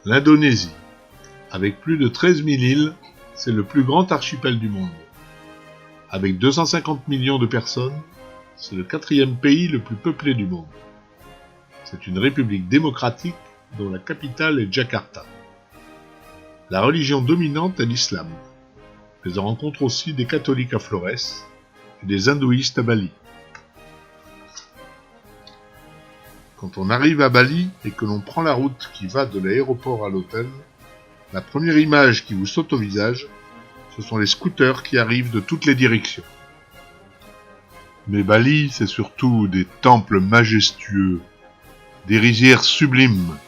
L'Indonésie, avec plus de 13 000 îles, c'est le plus grand archipel du monde. Avec 250 millions de personnes, c'est le 4e pays le plus peuplé du monde. C'est une république démocratique dont la capitale est Jakarta. La religion dominante est l'islam, mais on rencontre aussi des catholiques à Flores et des hindouistes à Bali. Quand on arrive à Bali et que l'on prend la route qui va de l'aéroport à l'hôtel, la première image qui vous saute au visage, ce sont les scooters qui arrivent de toutes les directions. Mais Bali, c'est surtout des temples majestueux, des rizières sublimes,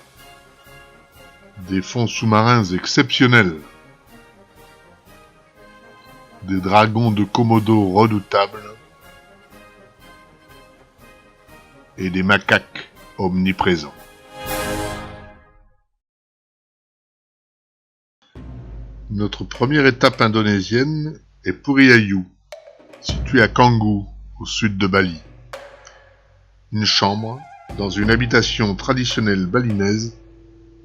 des fonds sous-marins exceptionnels, des dragons de Komodo redoutables et des macaques omniprésents. Notre première étape indonésienne est Puriayu, située à Canggu, au sud de Bali. Une chambre dans une habitation traditionnelle balinaise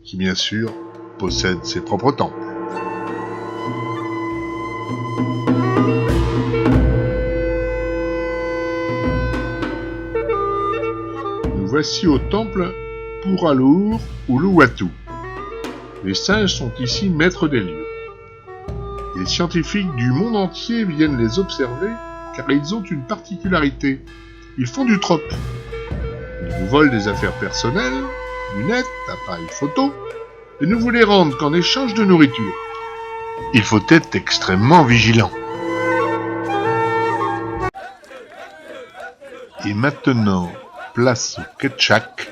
qui, bien sûr, possède ses propres temples. Nous voici au temple Puralur Uluwatu. Les singes sont ici maîtres des lieux. Les scientifiques du monde entier viennent les observer car ils ont une particularité. Ils font du troc. Ils vous volent des affaires personnelles, lunettes, appareils photo, et ne vous les rendent qu'en échange de nourriture. Il faut être extrêmement vigilant. Et maintenant, place au Ketchak,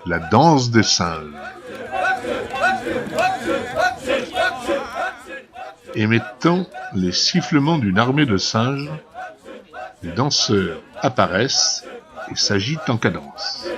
la danse des singes. Émettant les sifflements d'une armée de singes, les danseurs apparaissent et s'agitent en cadence.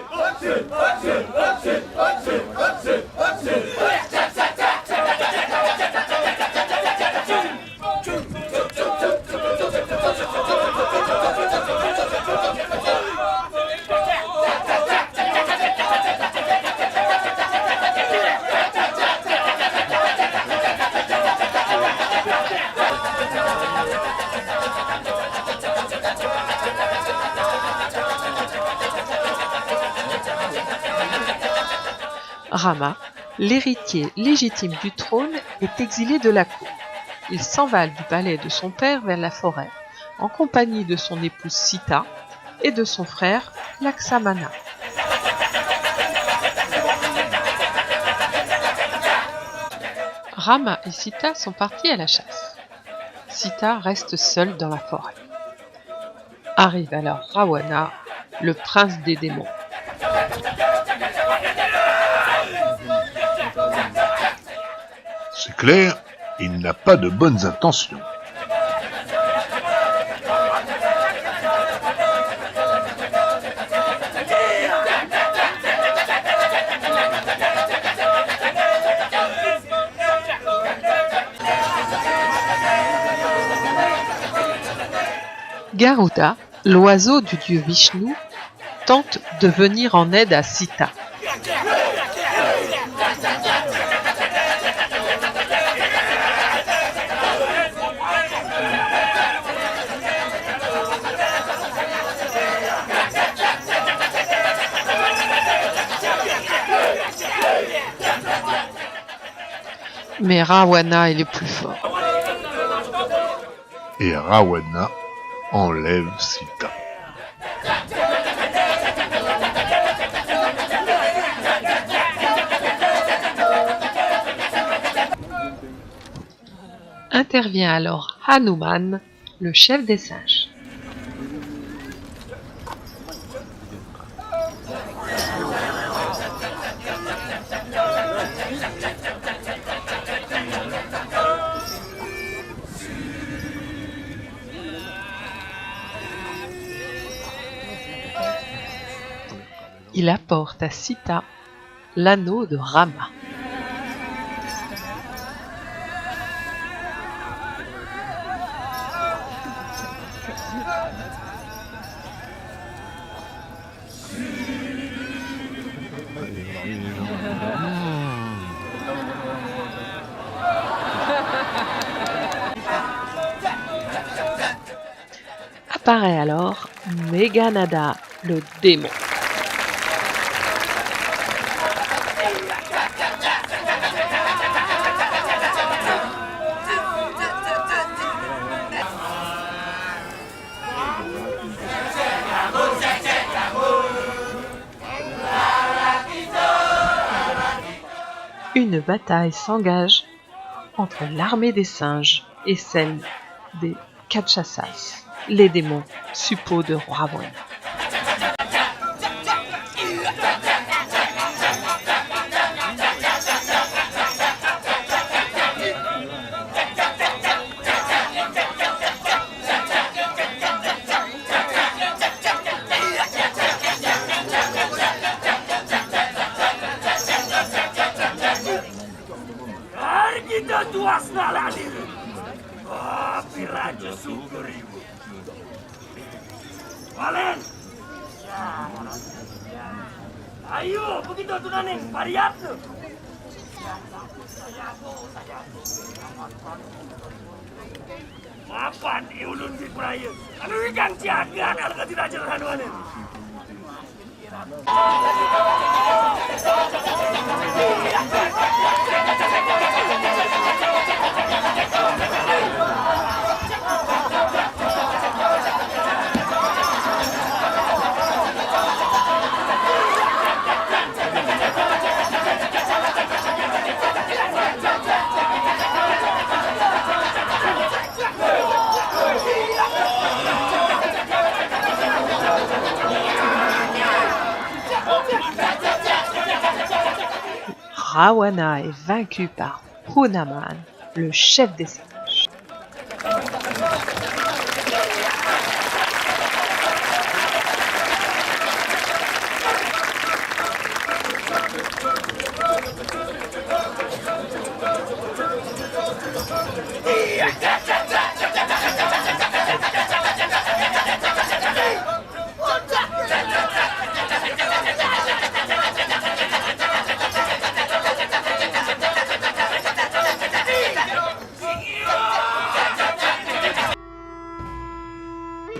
Rama, l'héritier légitime du trône, est exilé de la cour. Il s'envale du palais de son père vers la forêt, en compagnie de son épouse Sita et de son frère Laksamana. Rama et Sita sont partis à la chasse. Sita reste seule dans la forêt. Arrive alors Rawana, le prince des démons. C'est clair, il n'a pas de bonnes intentions. Garuda, l'oiseau du dieu Vishnu, tente de venir en aide à Sita. Mais Rawana est le plus fort. Et Rawana enlève Sita. Intervient alors Hanuman, le chef des singes. Il apporte à Sita l'anneau de Rama. Apparaît alors Meghanada, le démon. Une bataille s'engage entre l'armée des singes et celle des Rakshasas, les démons suppôts de Ravana. Kita tuas naladir. Raja Sukuribu. Valen. Ayo, begitu tunaning pariat. Mapan iulun di peraya. Anu ikan ciagan al tidak jalan wanen. Ravana est vaincu par Hanuman, le chef des singes.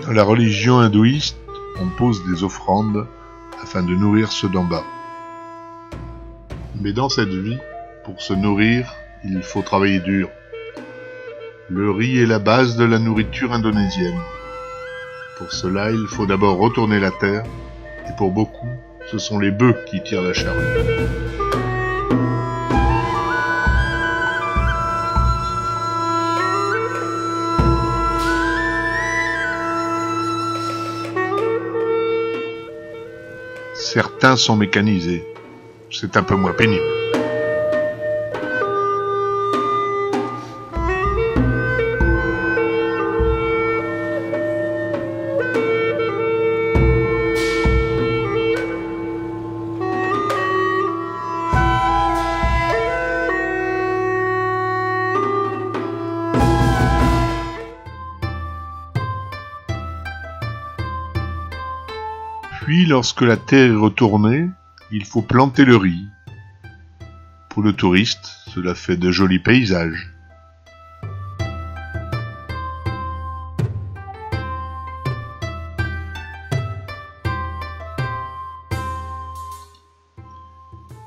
Dans la religion hindouiste, on pose des offrandes afin de nourrir ceux d'en bas. Mais dans cette vie, pour se nourrir, il faut travailler dur. Le riz est la base de la nourriture indonésienne. Pour cela, il faut d'abord retourner la terre, et pour beaucoup, ce sont les bœufs qui tirent la charrue. Certains sont mécanisés, c'est un peu moins pénible. Puis, lorsque la terre est retournée, il faut planter le riz. Pour le touriste, cela fait de jolis paysages.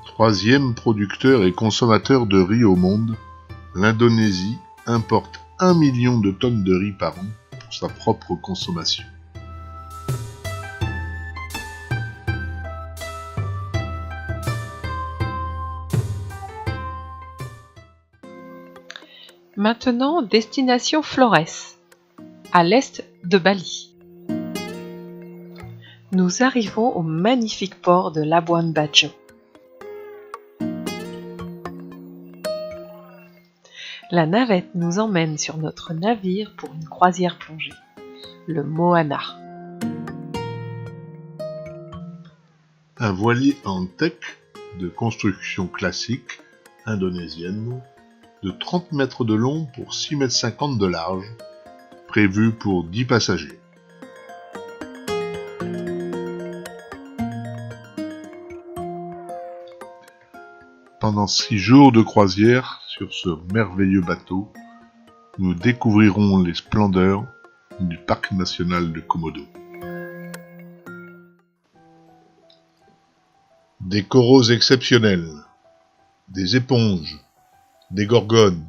Troisième producteur et consommateur de riz au monde, l'Indonésie importe 1 million de tonnes de riz par an pour sa propre consommation. Maintenant, destination Flores, à l'est de Bali. Nous arrivons au magnifique port de Labuan Bajo. La navette nous emmène sur notre navire pour une croisière plongée, le Moana. Un voilier en teck de construction classique indonésienne de 30 mètres de long pour 6,50 mètres de large, prévu pour 10 passagers. Pendant 6 jours de croisière sur ce merveilleux bateau, nous découvrirons les splendeurs du parc national de Komodo. Des coraux exceptionnels, des éponges, des gorgones,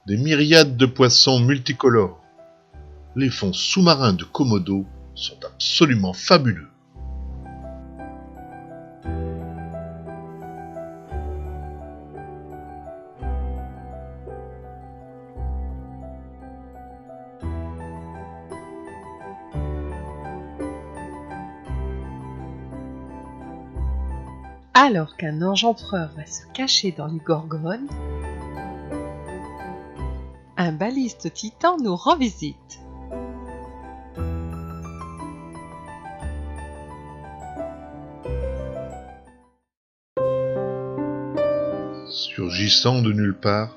des myriades de poissons multicolores. Les fonds sous-marins de Komodo sont absolument fabuleux. Alors qu'un ange empereur va se cacher dans les gorgones, un baliste titan nous rend visite. Surgissant de nulle part,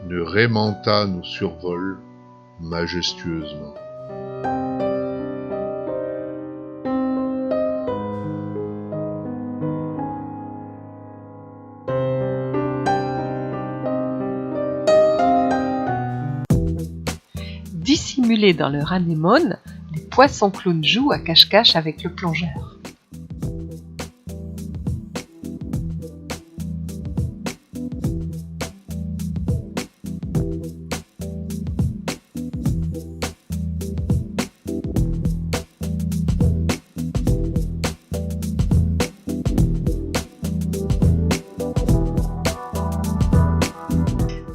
une raie manta nous survole majestueusement. Dissimulés dans leur anémone, les poissons clowns jouent à cache-cache avec le plongeur.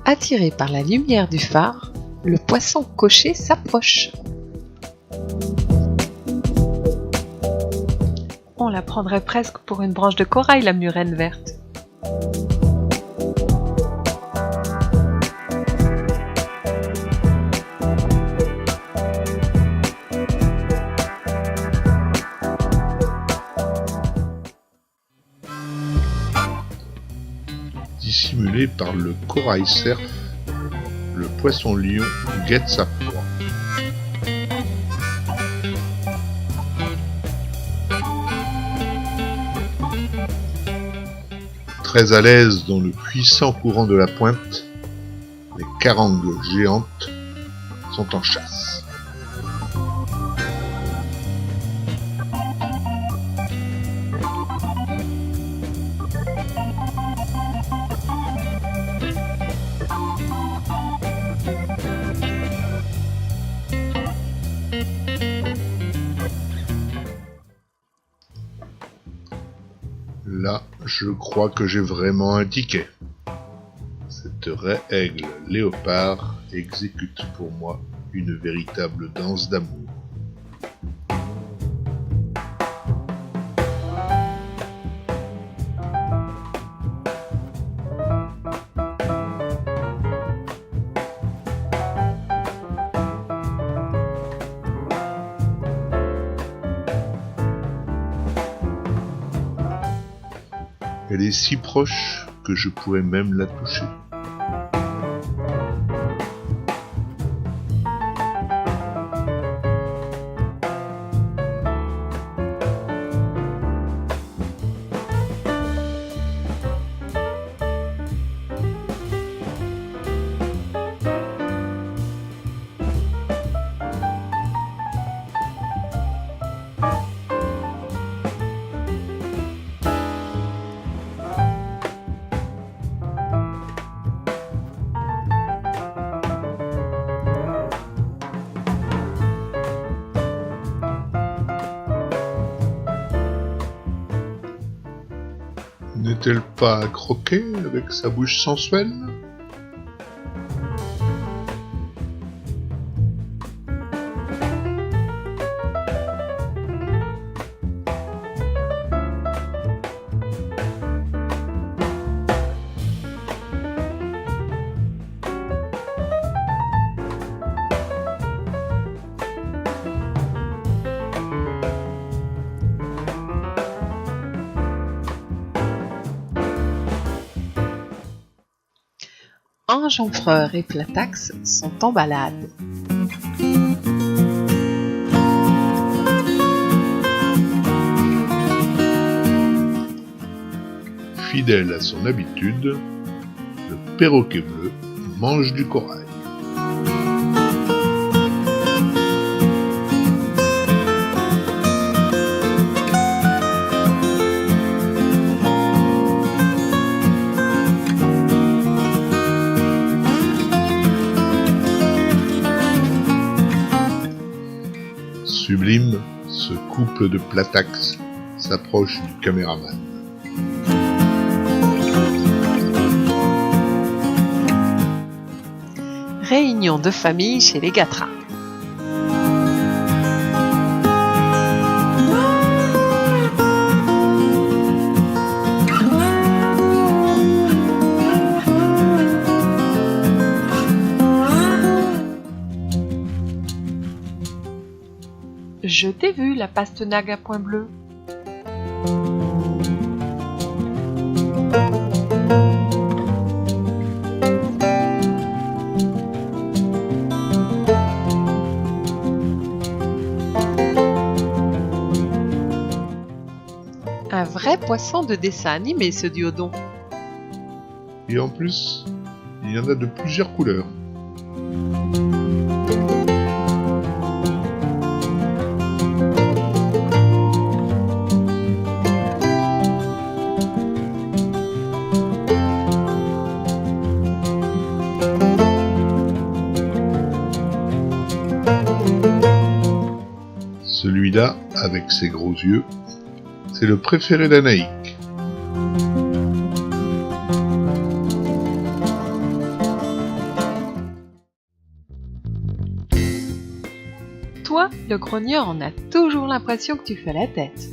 Attiré par la lumière du phare, le poisson cocher s'approche. On la prendrait presque pour une branche de corail, la murène verte. Dissimulé par le corail cerf, le poisson-lion guette sa proie. Très à l'aise dans le puissant courant de la pointe, les carangues géantes sont en chasse. Là, je crois que j'ai vraiment un ticket. Cette raie aigle léopard exécute pour moi une véritable danse d'amour. Elle est si proche que je pourrais même la toucher. N'est-elle pas à croquer avec sa bouche sensuelle ? Ange Empereur et Platax sont en balade. Fidèle à son habitude, le perroquet bleu mange du corail. Sublime, ce couple de Platax s'approche du caméraman. Réunion de famille chez les Gattrin. Je t'ai vu, la pastenague à point bleu. Un vrai poisson de dessin animé, ce Diodon. Et en plus, il y en a de plusieurs couleurs. Celui-là, avec ses gros yeux, c'est le préféré d'Anaïk. Toi, le grogneur, on a toujours l'impression que tu fais la tête.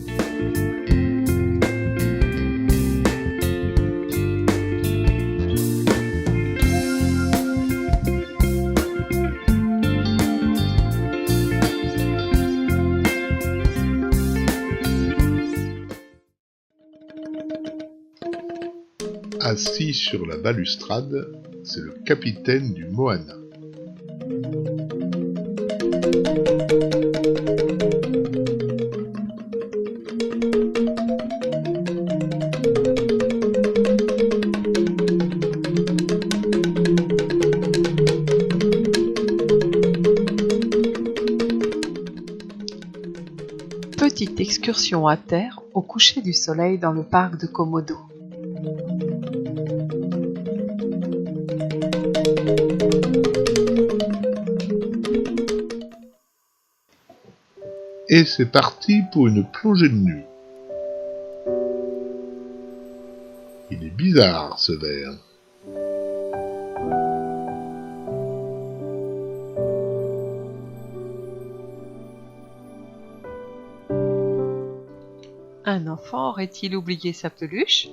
Assis sur la balustrade, c'est le capitaine du Moana. Petite excursion à terre au coucher du soleil dans le parc de Komodo. Et c'est parti pour une plongée de nuit. Il est bizarre ce verre. Un enfant aurait-il oublié sa peluche ?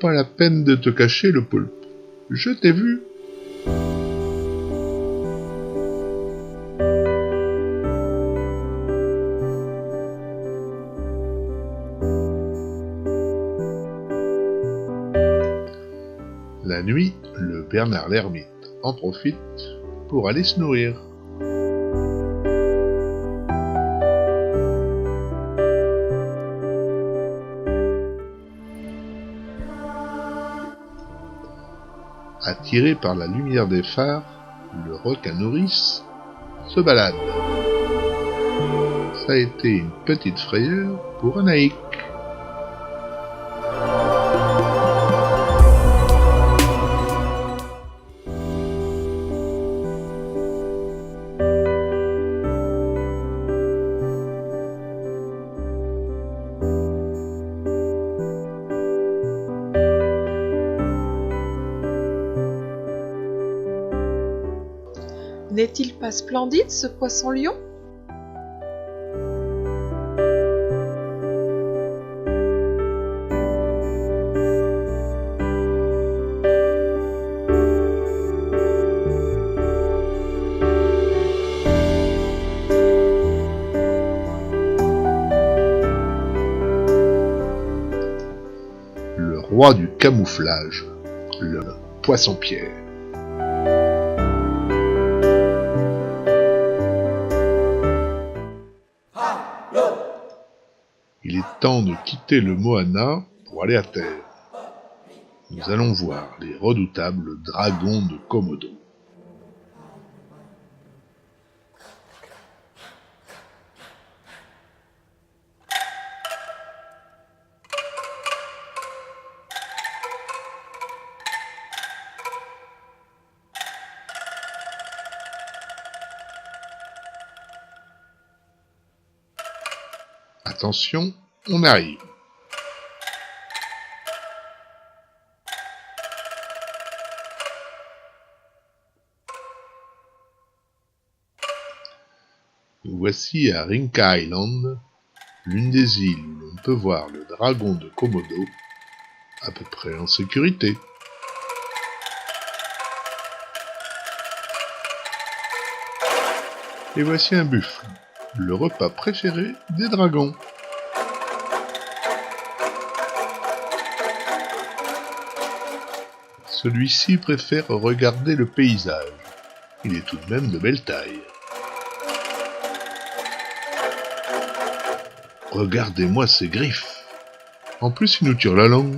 Pas la peine de te cacher, le poulpe. Je t'ai vu. La nuit, le Bernard l'ermite en profite pour aller se nourrir. Attiré par la lumière des phares, le requin nourrice se balade. Ça a été une petite frayeur pour Anaïk. N'est-il pas splendide, ce poisson-lion ? roi du camouflage, le poisson-pierre. Il est temps de quitter le Moana pour aller à terre. Nous allons voir les redoutables dragons de Komodo. Attention, on arrive. Nous voici à Rinka Island, l'une des îles où l'on peut voir le dragon de Komodo, à peu près en sécurité. Et voici un buffle, le repas préféré des dragons. Celui-ci préfère regarder le paysage. Il est tout de même de belle taille. Regardez-moi ces griffes. En plus, il nous tire la langue.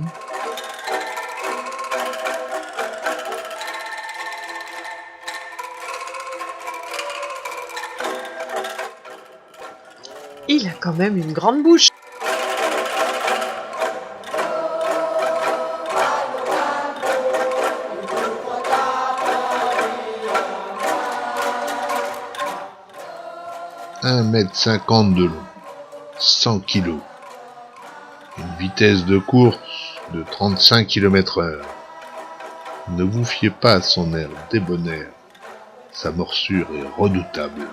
Il a quand même une grande bouche. « 1,50 m de long, 100 kg, une vitesse de course de 35 km/h. Ne vous fiez pas à son air débonnaire, sa morsure est redoutable.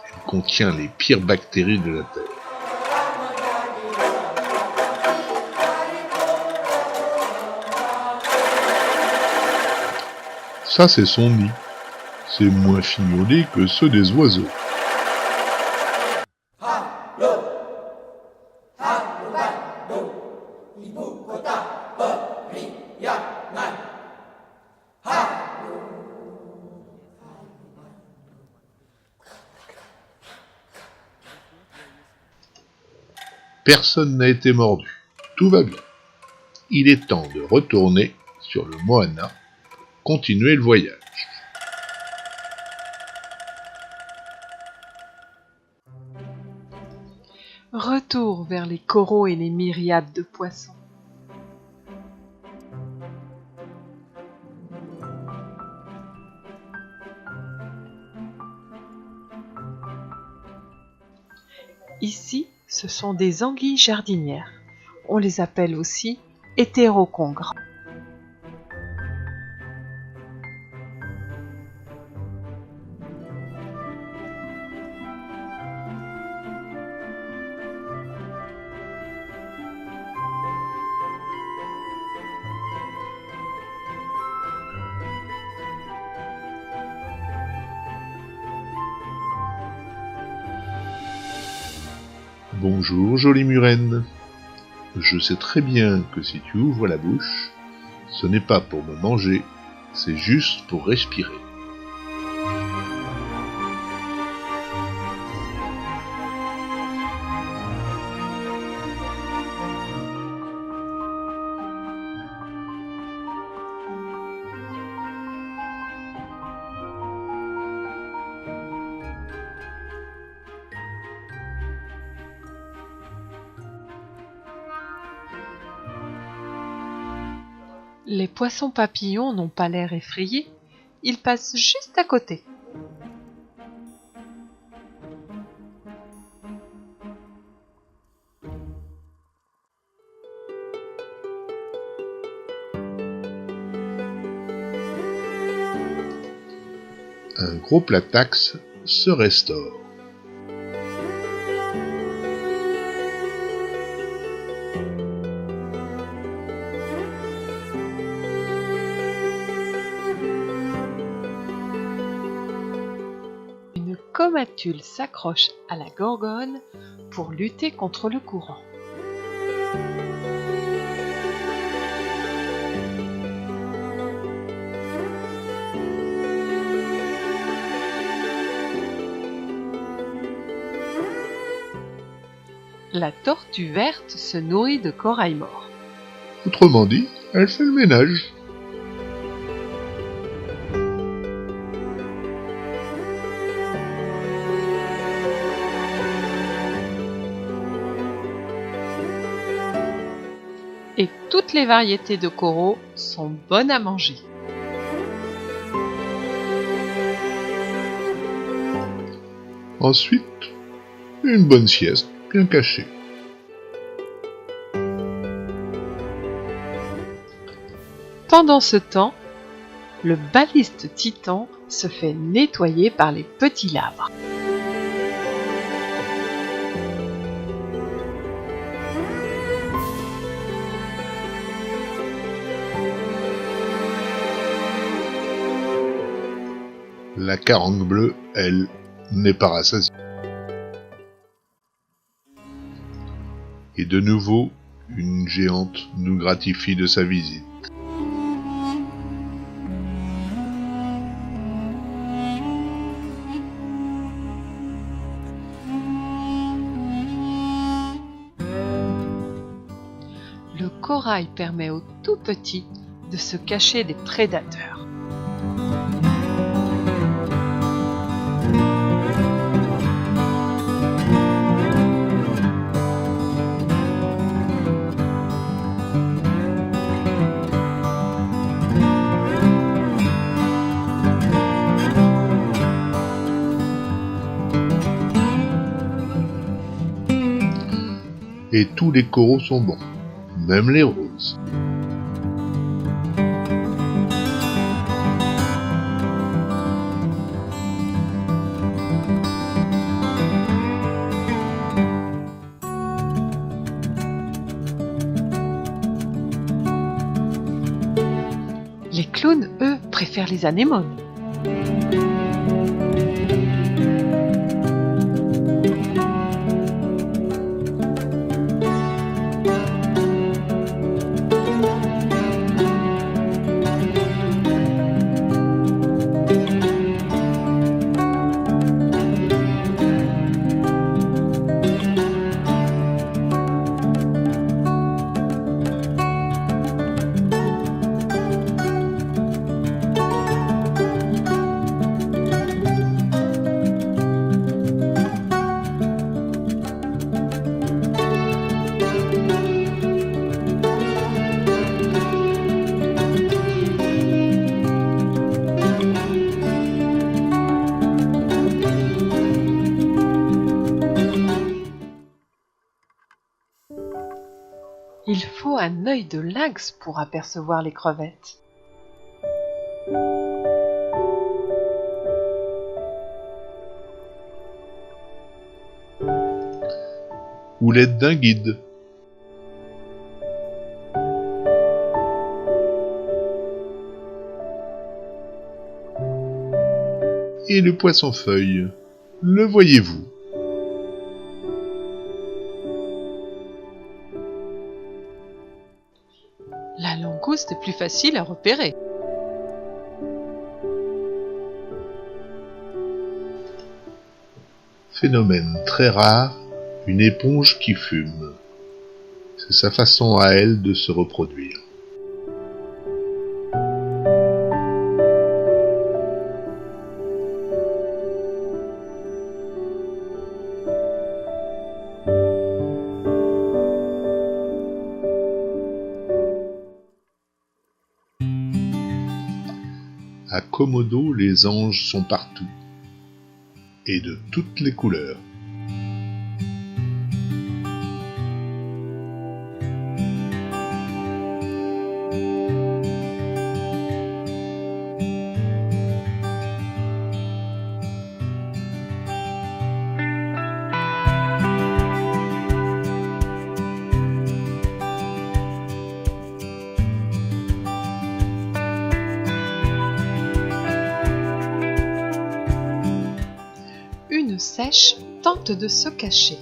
Elle contient les pires bactéries de la Terre. Ça, c'est son nid. C'est moins fignolé que ceux des oiseaux. Personne n'a été mordu. Tout va bien. Il est temps de retourner sur le Moana pour continuer le voyage. Retour vers les coraux et les myriades de poissons. Ici, ce sont des anguilles jardinières. On les appelle aussi hétérocongres. Bonjour, jolie murène. Je sais très bien que si tu ouvres la bouche, ce n'est pas pour me manger, c'est juste pour respirer. Les poissons papillons n'ont pas l'air effrayés, ils passent juste à côté. Un gros platax se restaure. Une comatule s'accroche à la gorgone pour lutter contre le courant. La tortue verte se nourrit de corail mort. Autrement dit, elle fait le ménage. Et toutes les variétés de coraux sont bonnes à manger. Ensuite, une bonne sieste bien cachée. Pendant ce temps, le baliste titan se fait nettoyer par les petits labres. La carangue bleue, elle, n'est pas rassasiée. Et de nouveau, une géante nous gratifie de sa visite. Le corail permet aux tout petits de se cacher des prédateurs. Et tous les coraux sont bons, même les roses. Les clowns, eux, préfèrent les anémones. Il faut un œil de lynx pour apercevoir les crevettes. Ou l'aide d'un guide. Et le poisson-feuille, le voyez-vous? La langouste est plus facile à repérer. Phénomène très rare, une éponge qui fume. C'est sa façon à elle de se reproduire. À Komodo, les anges sont partout, et de toutes les couleurs. Une sèche tente de se cacher.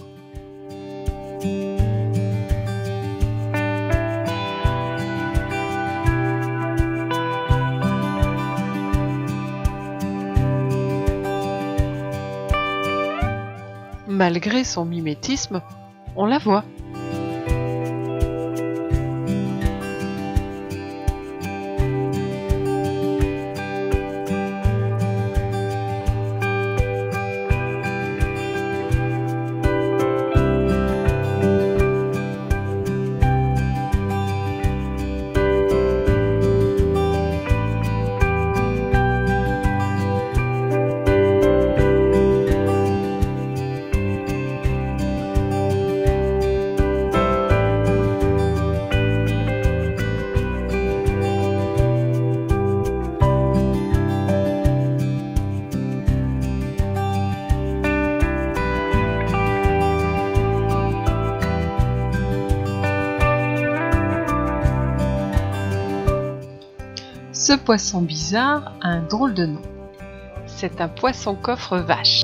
Malgré son mimétisme, On la voit. Ce poisson bizarre a un drôle de nom. C'est un poisson-coffre vache.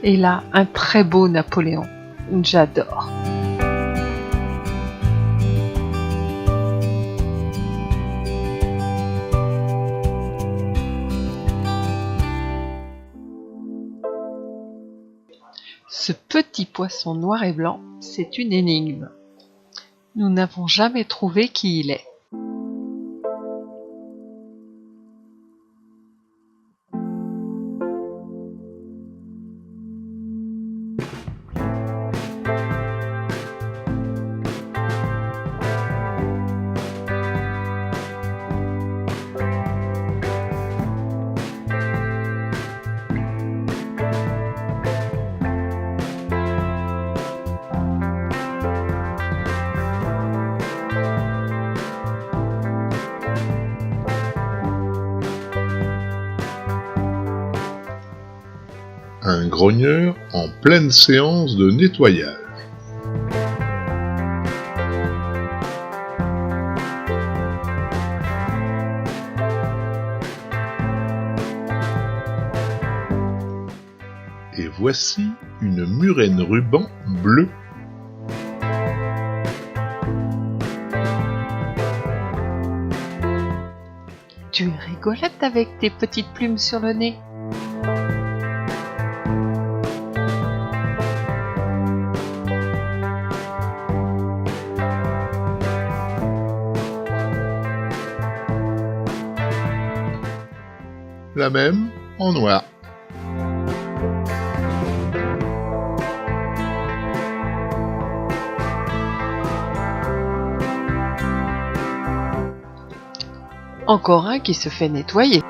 Et là, un très beau Napoléon. J'adore. Ce petit poisson noir et blanc, c'est une énigme. Nous n'avons jamais trouvé qui il est. Un grogneur en pleine séance de nettoyage. Et voici une murène ruban bleue. Tu es rigolote avec tes petites plumes sur le nez. La même en noir. Encore un qui se fait nettoyer.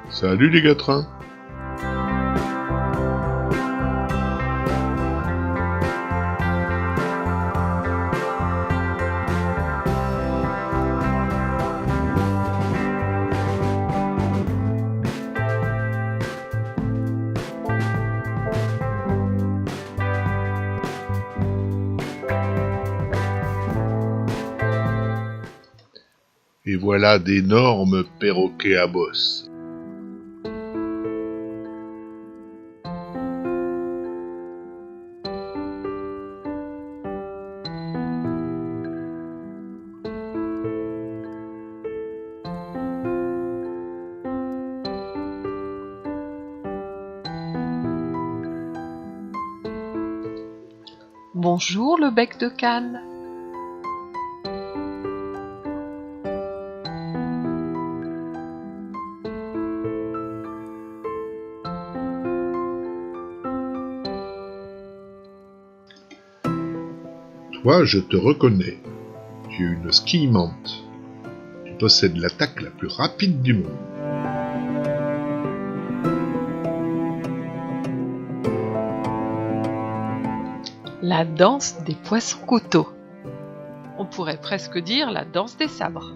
Salut les gâterins. Et voilà d'énormes perroquets à bosse. Bonjour le bec de cane. Toi, je te reconnais. Tu es une skiimante. Tu possèdes l'attaque la plus rapide du monde. La danse des poissons-couteaux. On pourrait presque dire la danse des sabres.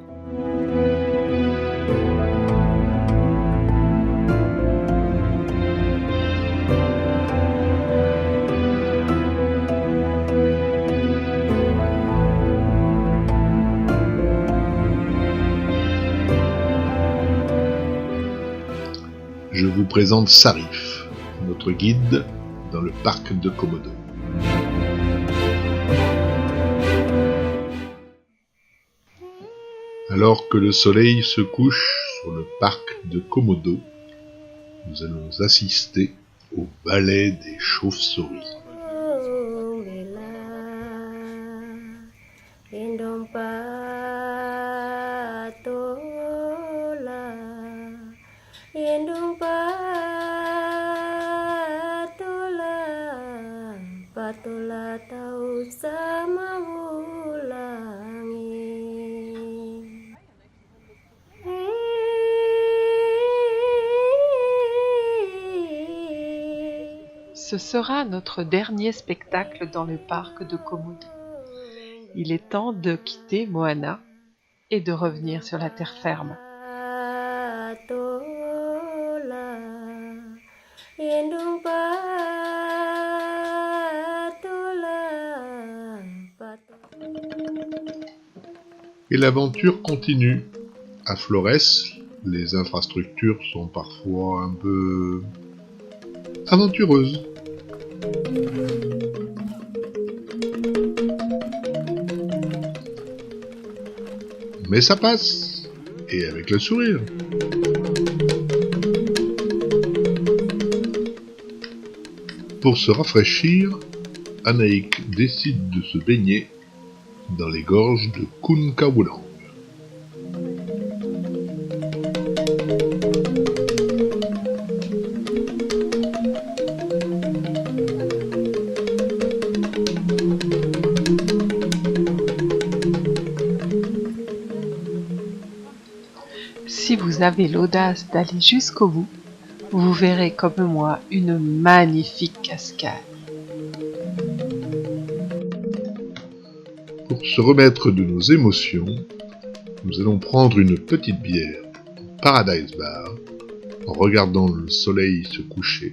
je vous présente Sarif, notre guide dans le parc de Komodo. Alors que le soleil se couche sur le parc de Komodo, nous allons assister au ballet des chauves-souris. Ce sera notre dernier spectacle dans le parc de Komodo. Il est temps de quitter Moana et de revenir sur la terre ferme. Et l'aventure continue. À Flores, les infrastructures sont parfois un peu aventureuses. Mais ça passe, et avec le sourire. Pour se rafraîchir, Anaïk décide de se baigner dans les gorges de Kunkawulang. Si vous avez l'audace d'aller jusqu'au bout, vous verrez comme moi une magnifique cascade. Pour se remettre de nos émotions, nous allons prendre une petite bière au Paradise Bar en regardant le soleil se coucher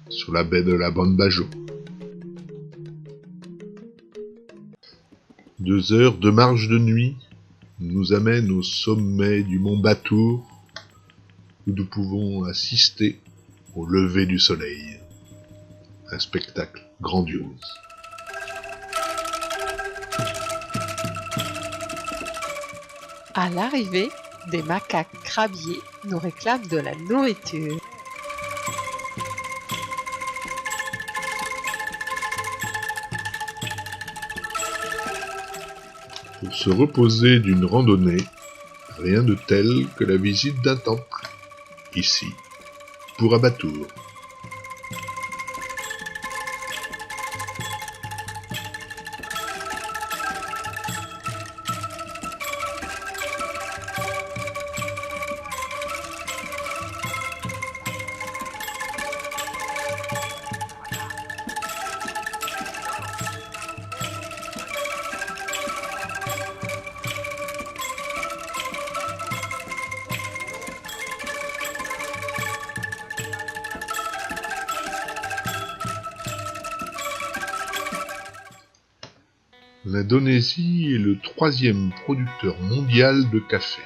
sur la baie de la Bambajo. 2 heures de marche de nuit nous amènent au sommet du mont Batour où nous pouvons assister au lever du soleil. Un spectacle grandiose. À l'arrivée, des macaques crabiers nous réclament de la nourriture. Pour se reposer d'une randonnée, rien de tel que la visite d'un temple, ici, pour Batour. L'Indonésie est le 3e producteur mondial de café.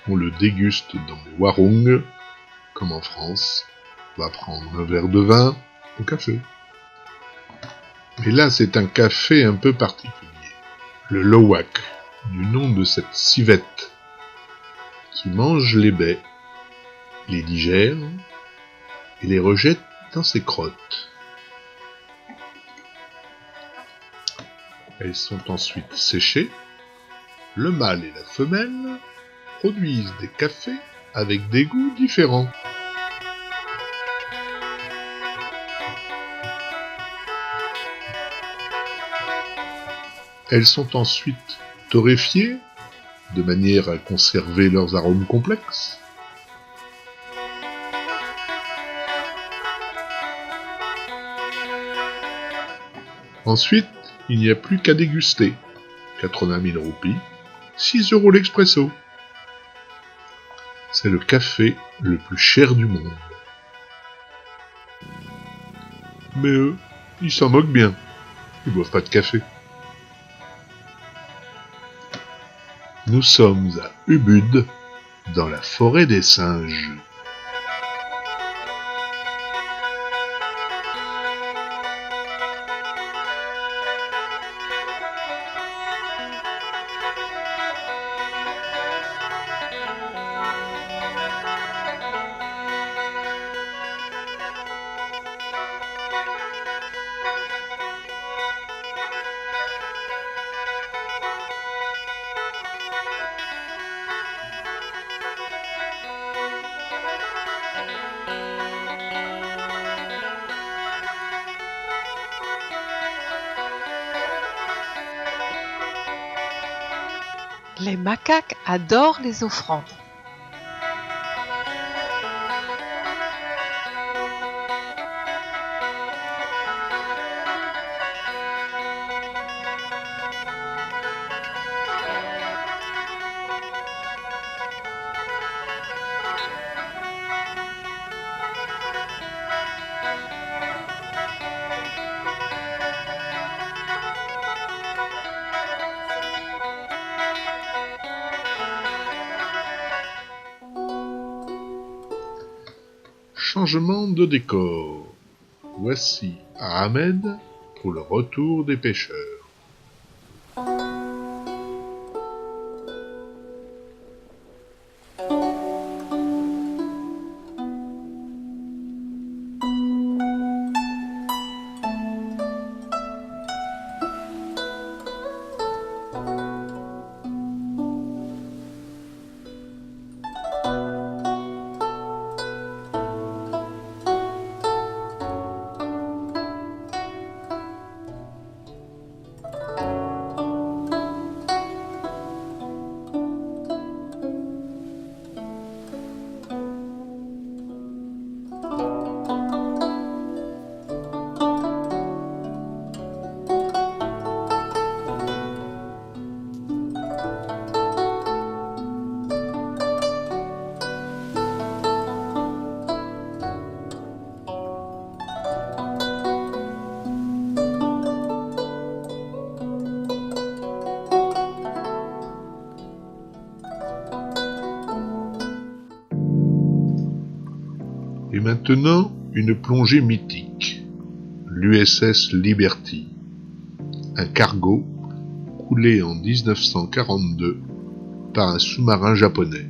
On le déguste dans les warung, comme en France. On va prendre un verre de vin au café. Mais là, c'est un café un peu particulier. Le lowak, du nom de cette civette, qui mange les baies, les digère et les rejette dans ses crottes. Elles sont ensuite séchées. Le mâle et la femelle produisent des cafés avec des goûts différents. Elles sont ensuite torréfiées de manière à conserver leurs arômes complexes. Ensuite, il n'y a plus qu'à déguster. 80 000 roupies, 6 € l'expresso. C'est le café le plus cher du monde. Mais eux, ils s'en moquent bien. Ils boivent pas de café. Nous sommes à Ubud, dans la forêt des singes. Les macaques adorent les offrandes. Changement de décor. Voici Ahmed pour le retour des pêcheurs. Et maintenant, une plongée mythique. L'USS Liberty, un cargo coulé en 1942 par un sous-marin japonais.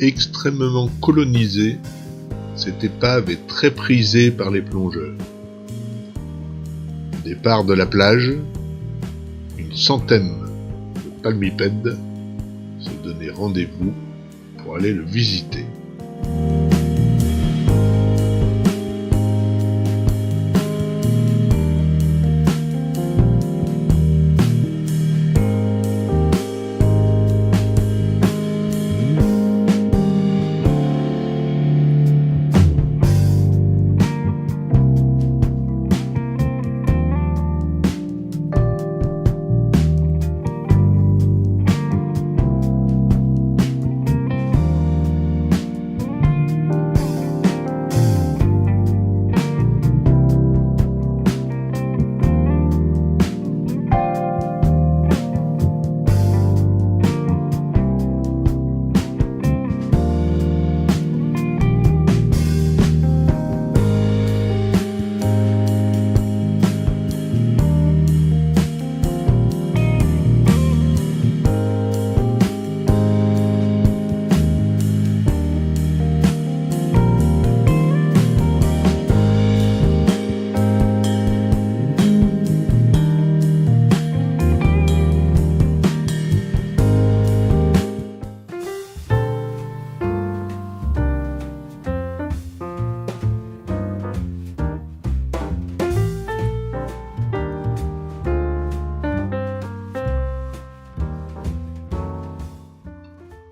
Extrêmement colonisée, cette épave est très prisée par les plongeurs. Au départ de la plage, une centaine de palmipèdes se donnaient rendez-vous pour aller le visiter.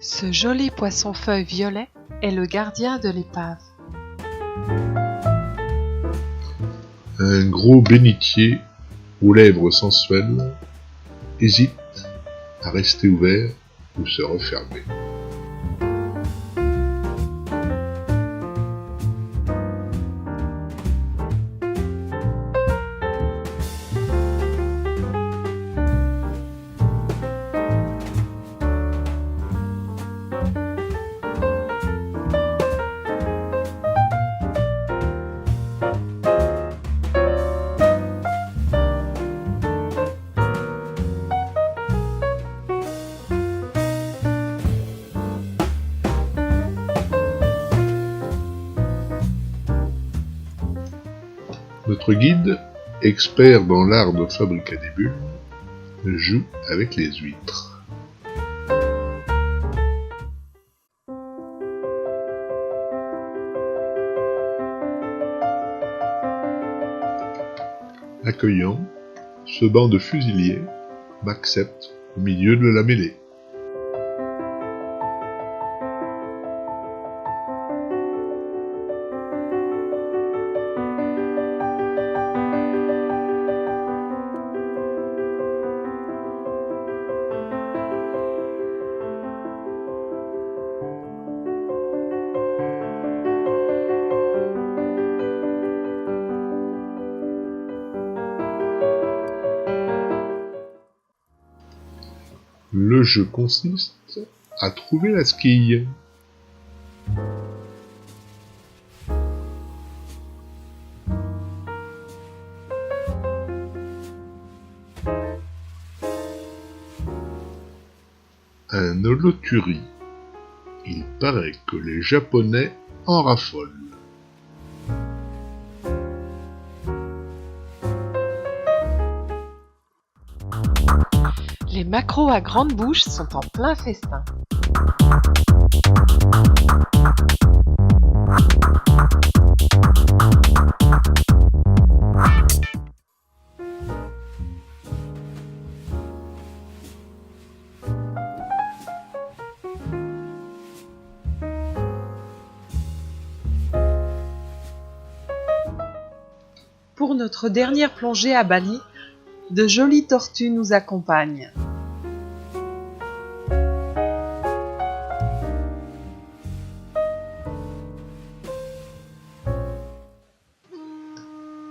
Ce joli poisson-feuille violet est le gardien de l'épave. Un gros bénitier aux lèvres sensuelles hésite à rester ouvert ou se refermer. Notre guide, expert dans l'art de fabriquer des bulles, joue avec les huîtres. Accueillant, ce banc de fusiliers m'accepte au milieu de la mêlée. Le jeu consiste à trouver la skille. Un holoturi. Il paraît que les Japonais en raffolent. Les maquereaux à grande bouche sont en plein festin. Pour notre dernière plongée à Bali, de jolies tortues nous accompagnent.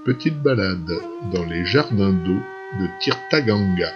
Petite balade dans les jardins d'eau de Tirtaganga.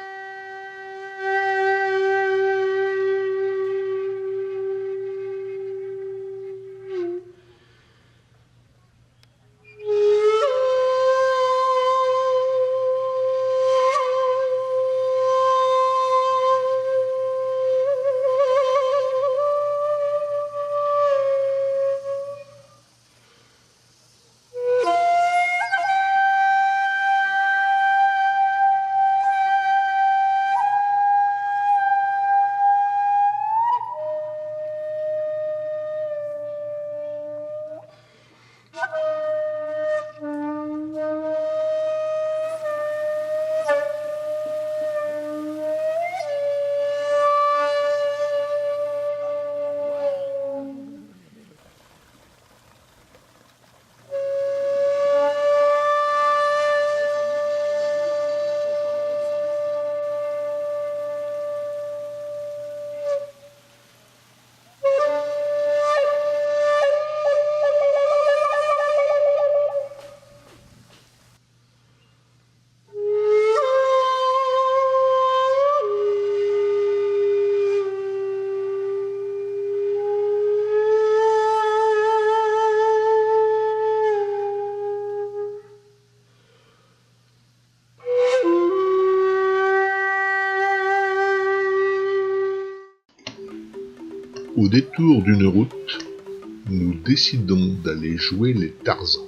Au détour d'une route, nous décidons d'aller jouer les Tarzans.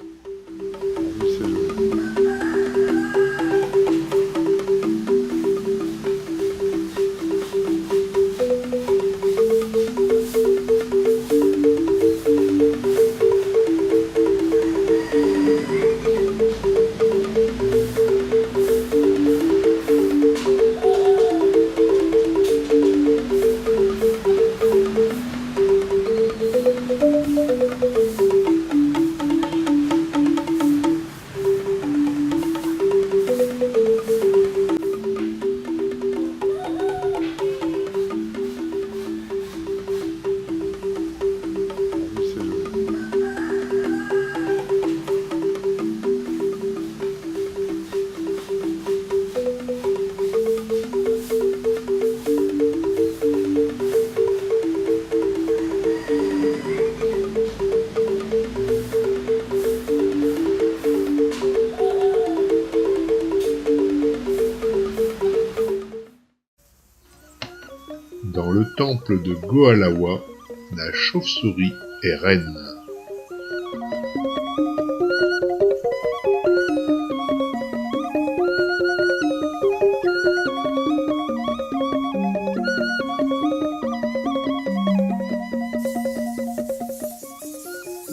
Dans le temple de Goalawa, la chauve-souris est reine.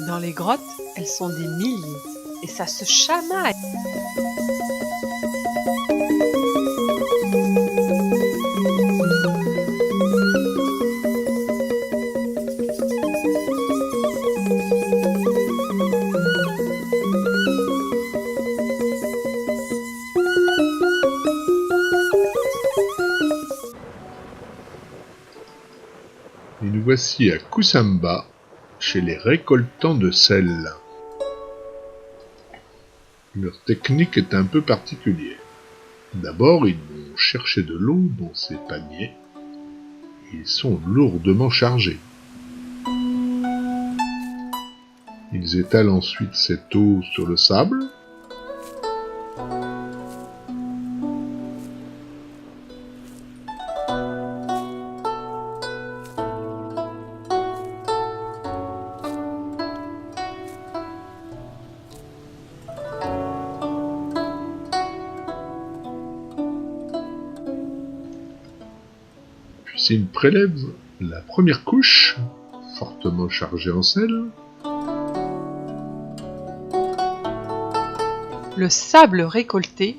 Dans les grottes, elles sont des milliers. et ça se chamaille. Et nous voici à Kusamba, chez les récoltants de sel. Leur technique est un peu particulière. D'abord, ils vont chercher de l'eau dans ces paniers. Ils sont lourdement chargés. Ils étalent ensuite cette eau sur le sable. Puis ils prélèvent la première couche, fortement chargée en sel. Le sable récolté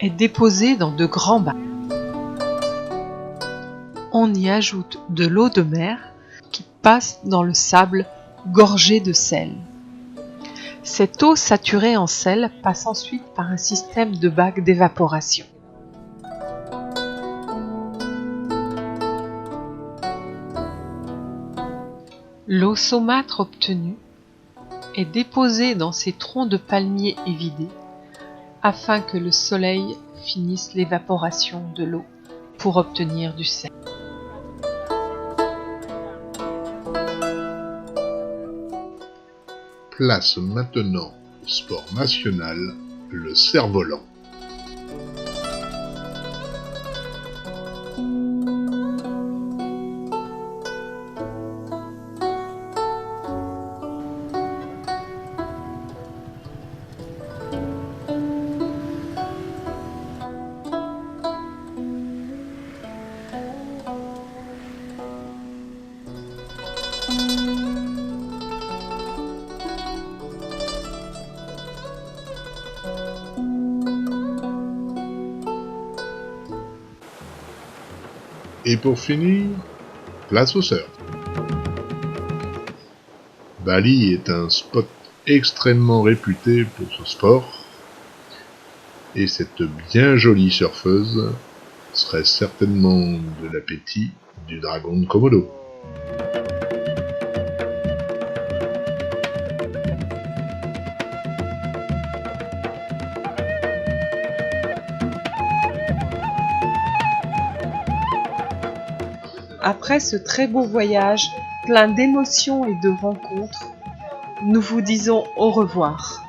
est déposé dans de grands bacs. On y ajoute de l'eau de mer qui passe dans le sable gorgé de sel. Cette eau saturée en sel passe ensuite par un système de bacs d'évaporation. L'eau saumâtre obtenue est déposée dans ces troncs de palmier évidés afin que le soleil finisse l'évaporation de l'eau pour obtenir du sel. Place maintenant au sport national, le cerf-volant. Et pour finir, place au surf. Bali est un spot extrêmement réputé pour ce sport, et cette bien jolie surfeuse serait certainement de l'appétit du dragon de Komodo. Après ce très beau voyage, plein d'émotions et de rencontres, nous vous disons au revoir.